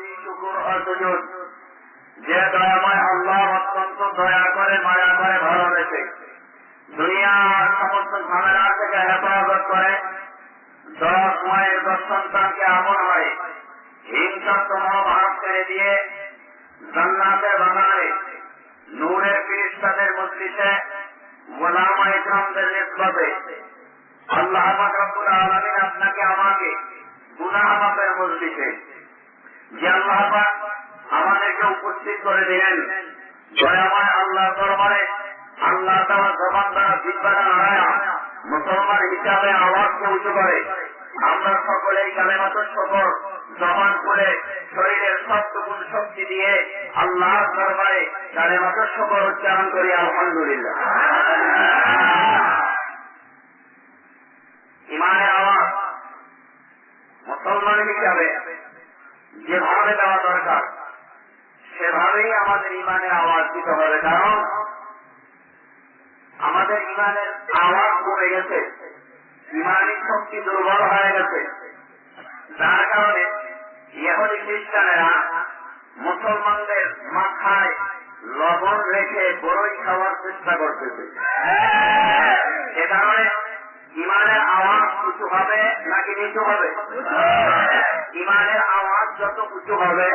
কোটি শুকর ও সুজুদ যে দয়াময় আল্লাহ অত্যন্ত দয়া করে মায়া করে ভালোবেসে দুনিয়ার সমস্ত ঝামেলা থেকে হেফাজত করে 10 মায়ের 10 সন্তানকে আপন হয় হিংসাত্মক মহাভারত ছেড়ে দিয়ে জান্নাতের বাগানে নূরের ফেরেশতাদের মজলিসে ওলামায়ে কেরামদের নিসবতে আল্লাহ পাক রব্বুল আলামিন আপনাকে আমাকে গুনাহ মাফের মজলিসে যে আল্লাহ পাক আমাদেরকে উপস্থিত করে দিলেন দয়াময় আল্লাহর দরবারে আল্লাহ তাআলা জবান দ্বারা জিহ্বা নাড়ায়া মুসলমান হিসাবে আওয়াজকে উঁচু করে আমরা সকলেই কালেমাতুশ শুকর জবান খুলে শরীরের সবটুকু শক্তি দিয়ে আল্লাহর দরবারে কালেমাতুশ শুকর উচ্চারণ করি আলহামদুলিল্লাহ। ইমানের আওয়াজ মুসলমান হিসাবে যেভাবে দেওয়া দরকার সেভাবেই আমাদের ইমানের আওয়াজ দিতে হবে, কারণ আমাদের ইমানের আওয়াজ কমে গেছে, ইমানি শক্তি দুর্বল হয়ে গেছে, যার কারণে ইহুদি খ্রিস্টানেরা মুসলমানদের মাথায় লবণ রেখে বড়ই খাওয়ার চেষ্টা করতেছে। এ কারণে ইমানের আওয়াজ উঁচু হবে নাকি নিচু হবে? ইমানের আওয়াজ যত উঁচু হবে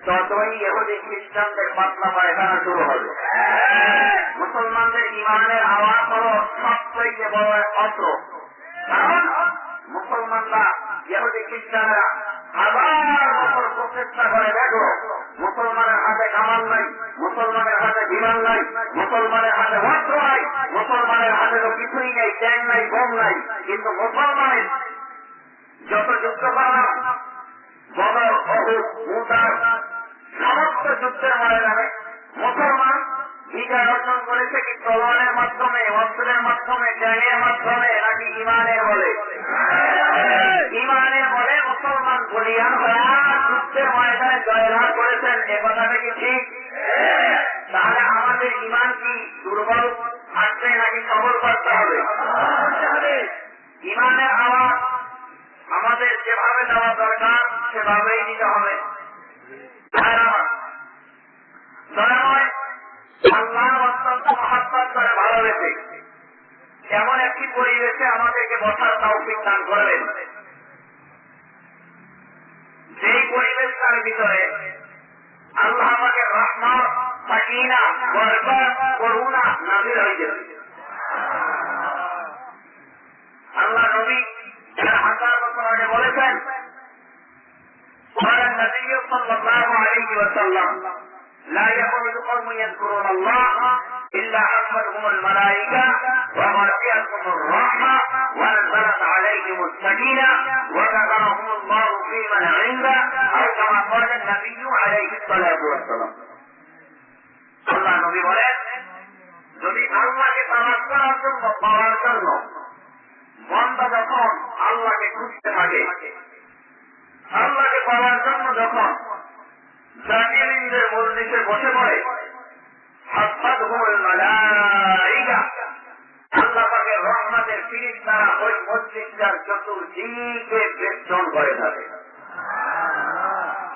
ততই ইহুদি খ্রিস্টানদের পাতলা পায়খানা শুরু হবে। মুসলমানদের ইমানের আওয়াজ হল সবচেয়ে বড় অস্ত্র, কারণ মুসলমানরা ইহুদি খ্রিস্টানরা হাজার বছর প্রচেষ্টা করে দেখো মুসলমানের হাতে কামান নাই, মুসলমানের হাতে বিমান নাই, মুসলমানের হাতে অস্ত্র নাই, মুসলমানের হাতে তো কিছুই নেই, ট্যাঙ্ক নাই, বোম নাই, কিন্তু মুসলমানের যত যুদ্ধ করা বদর, উহুদ, মুতার সমস্ত যুদ্ধের ময়দানে মুসলমান বিজয় অর্জন করেছে কি তলোয়ারের মাধ্যমে, অস্ত্রের মাধ্যমে, ট্যাঙ্কের মাধ্যমে নাকি ইমানের বলে? ইমানের বলে মুসলমান বলিয়ান হয়ে যুদ্ধের ময়দানে জয়লাভ করেছেন। এ কথাটা কি ঠিক? তাহলে আমাদের ইমান কি দুর্বল থাকবে নাকি সবল করতে হবে? ইমানের আওয়াজ আমাদের যেভাবে দেওয়া দরকার সেভাবেই দিতে হবে। আল্লাহ অত্যন্ত মহব্বত করে ভালোবেসে এমন একটি পরিবেশে আমাদেরকে বসার তৌফিক দান করবেন, যেই পরিবেশটার ভিতরে আল্লাহ আমাকে রহমত, সাকিনা, বরকত, করুণা নাযিল হয়েছে। আল্লাহ নবী 1000 বছর আগে বলেছেন, قال النبي صلى الله عليه وسلم لا يخرج قوم يذكرون الله إلا حفتهم الملائكة وغشيتهم الرحمة ونزلت عليهم السكينة وذكرهم الله في من عنده أو كما قال النبي عليه الصلاة والسلام। আল্লাহ নবী বলেন, যদি আল্লাহকে তালাশ করার জন্য পাওয়ার জন্য বান্দা যখন আল্লাহকে খুঁজতে থাকে, আল্লাহকে পাওয়ার জন্য যখন জাকিরিনদের মজলিসে বসে পড়ে, হাফাতহুমুল মালাইকা, আল্লাহ পাকের রহমতের ফেরেশতারা ওই মজলিসটার চতুর্দিকে বেষ্টন করে থাকে।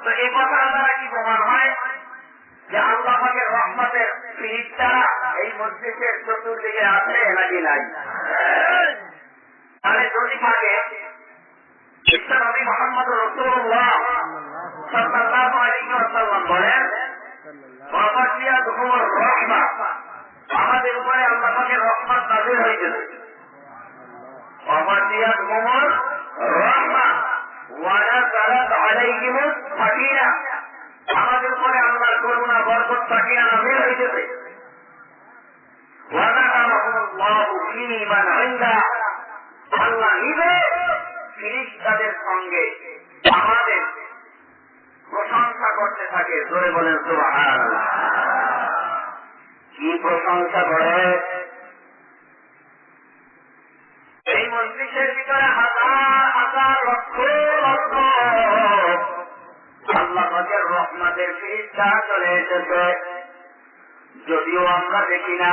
তো এই কথা দ্বারা কি প্রমাণ হয় যে আল্লাহ পাকের রহমতের ফেরেশতারা এই মজলিসের চতুর্দিকে আছে নাকি নাই? তাহলে যদি থাকে বিশ্বনবী মুহাম্মদ রাসূলুল্লাহ সাল্লাল্লাহু আলাইহি ওয়াসাল্লাম বলেন, ওয়াফাতিয়াতুহুমুর রাহমা, আমাদের উপরে আল্লাহ পাকের রহমত নাযিল হয়েছে। ওয়াফাতিয়াতুহুমুর রাহমা ওয়া নাযালাত আলাইহিমুস সাকিনা, আমাদের উপরে আল্লাহর করুণা, বরকত, সাকিনা নাযিল হয়েছে। ওয়া যাকারাহুমুল্লাহু ফী মান ইনদা, আল্লাহ নিজে ফেরেশতাদের সঙ্গে আমাদের প্রশংসা করতে থাকে। জোরে বলেন সুবহানাল্লাহ। কি প্রশংসা করে? এই মজলিসের ভিতরে হাজার হাজার লক্ষ লক্ষ আল্লাহ পাকের রহমতের ফেরেশতা চলে এসেছে, যদিও আমরা দেখি না,